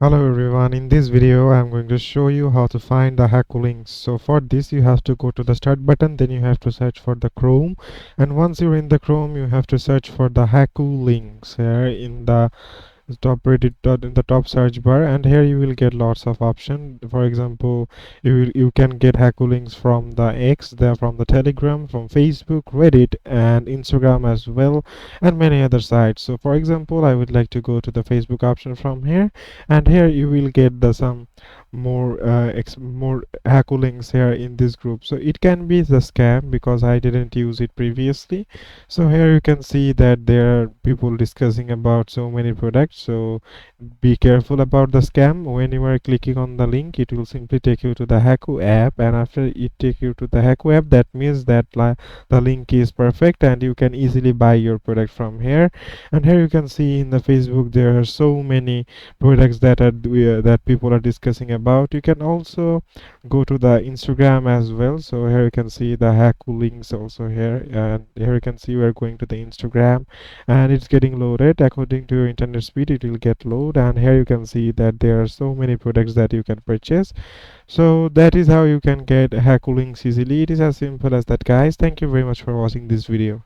Hello everyone, in this video I am going to show you how to find the Hacoo links. So for this you have to go to the start button, then you have to search for the Chrome, and once you're in the Chrome you have to search for the Hacoo links here in the in the top search bar, and here you will get lots of options. For example, you can get Hacoo links from the X, there from the Telegram, from Facebook, Reddit, and Instagram as well, and many other sites. So for example, I would like to go to the Facebook option from here, and here you will get the some more Hacoo links here in this group. So it can be the scam because I didn't use it previously. So here you can see that there are people discussing about so many products. So be careful about the scam. When you are clicking on the link, it will simply take you to the Hacoo app, and after it take you to the Hacoo app, that means that the link is perfect and you can easily buy your product from here. And here you can see in the Facebook there are so many products that people are discussing about. You can also go to the Instagram as well. So here you can see the Hacoo links also here, and here you can see we are going to the Instagram, and it's getting loaded. According to your internet speed, it will get load, and here you can see that there are so many products that you can purchase. So that is how you can get Hacoo links easily. It is as simple as that, guys. Thank you very much for watching this video.